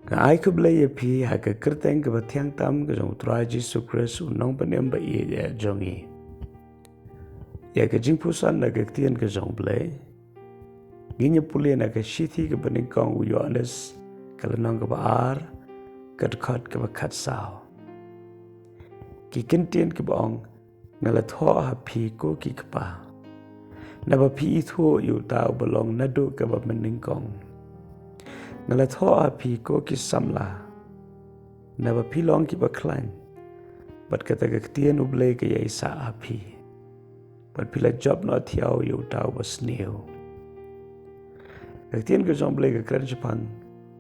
Ai ke belai pi ha ke kerteng ke batiang tam ke jong tra Jesus Christ unong penem ba ye jongi. Ya ke jingpuson na ke ktien ke jong belai. Ginya puli na ke shithi ke beningkong u Yohanes ke lenong ke baar ke dekat ke bakat sao. Ki kentien ke baong ngalatho ha pi ko ki kepa. Na ba pi itho yu tau belong nado ke ba beningkong. Ngalatho ha pi ko ki samla. Na ba pilong ki ba klan. Bat kata ke ktien u belai ke ya isa ha pi. Bat pila job no thiau yu tau ba sneu. Ktien ke jong belai ke kran Jepang.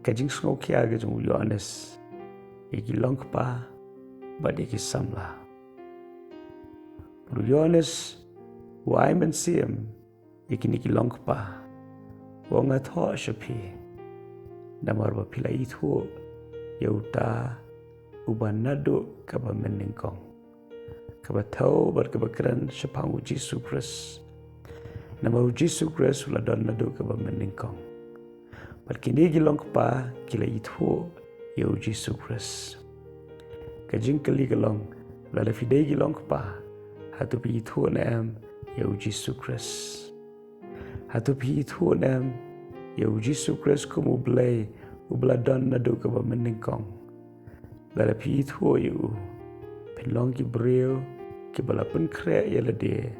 Ka jing sngo kia ke jong Yohanes. Iki long pa. Bat iki samla. Puru Yohanes. Wa aimen siem. Iki niki long pa. Wa ngatho shapi. Namar ba pila itu yauta uban nado kaba meningkong kaba tau bar kaba kran Jepang u Jesus Christ namar u Jesus Christ ula don nado kaba meningkong bar kini gilong pa kila itu yau Jesus Christ kajing kali gelong lala fidei gilong pa hatu pi itu nam yau Jesus Christ hatu pi itu nam yau Jesus Christ kumu belai ubla don nado ke ba meningkong lala pi itu yu penlong ki breu ki bala pun kre ya lade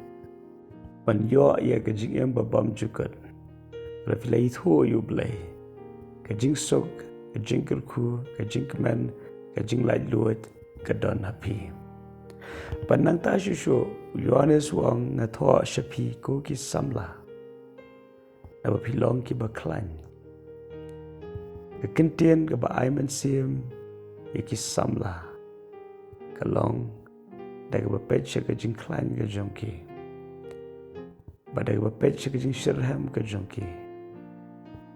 pan yo ya ke jing em ba bam jukat la fi lai itu yu belai ke jing sok ke jing ku ke jing man ke jing lai luat ke don happy panang ta shu Yohanes wang ngatho shapi ko ki samla na ba pilong ki ba klan ke kentien ke ba aiman sim ki samla kalong da ke ba peche ke jing klan ke jongki ba da ke ba peche ke jing shirham ke jongki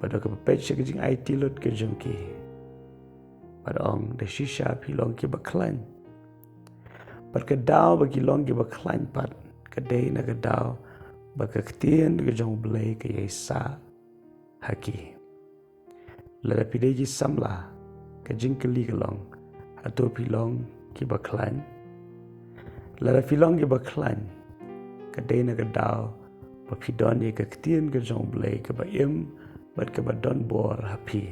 ba da ke ba peche ke jing IT lot ke jongki ba ong da shisha pilong ki ba klan ba ke dau ba kilong ki ba klan pat ke dei na ke dau ba ke ktien ke jong belai ke yesa haki lada pidei ki samla ke jing keli kelong atau pilong ki ba klan lada pilong ki ba klan ke dei na ke dau ba pidon ye ke ktien ke jong belai ke ba im bat ke ba don bor happy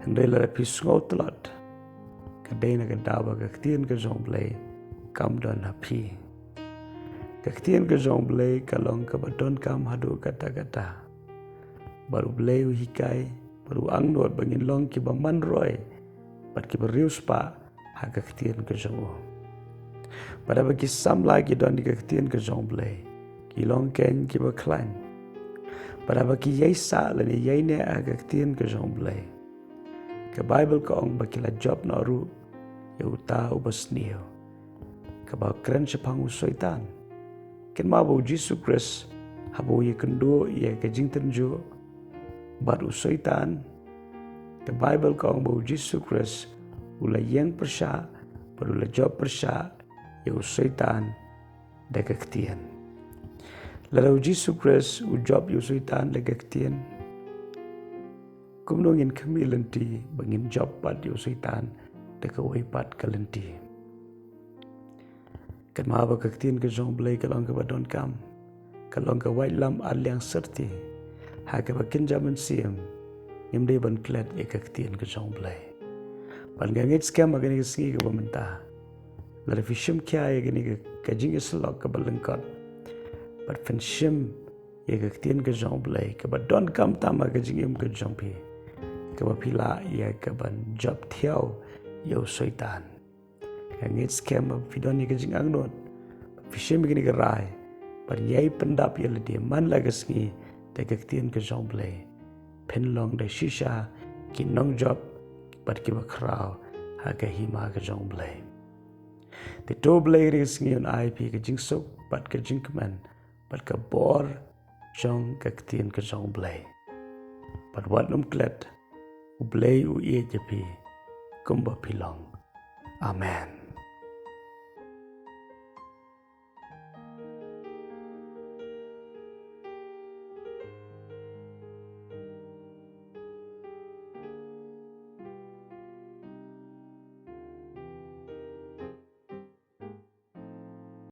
andai lada pi sngotlot ke dei na ke dau ba ke ktien ke jong belai kam don happy ktien ke jong belai kalong ke ba don kam hadu kata-kata baru belai hikai baru angnot bangin long ki ba manroy bat ki ba rius pa ha ktien ke jong pada bagi sam lagi don di ktien ke jong belai ki long ken ki ba klan pada bagi yesa le ni yene ha ktien ke jong belai ke bible ko ong baki la job no ru ya uta ubasnio ke ba kran Jepang U Soitan ken ma bo Jesus Christ habo ye kendo ye ke jing tenjo bat U Soitan the Bible kong bo Jesus Christ ula yang persya baru la job persya ya U Soitan da ke ktien lalu Jesus Christ u job U Soitan da ke ktien kum nongin kami lenti bangin job pat U Soitan da ke wai pat ke lenti kan ma ba ke ktien ke jong belai kalong ke badon kam kalong ke wai lam aliang serti ha ke ba kinjaman siem ngem dei ban klet e ke ktien ke jong belai ban ngangit skam agani ke singi ke bamenta la fi shim kya e gani ke jing islok ke balengkot bat fen shim e ke ktien ke jong belai ke ba don kam tama ke jing em ke jong pi ke ba pila ye ke ban job thiau U Soitan ngangit skam fi don ke jing angnot fi shim gani ke rai bat yai pendap ye le dia man la ke singi te ke ktien ke jong belai pen long de shisha ki nong job bat ki ba krau ha ke hima ke jong belai te to belai ri singi on IP ke jing sok bat ke jing man bat ke bor jong ke ktien ke jong belai bat wat num klet u belai u ye jepi kumba pilong amen.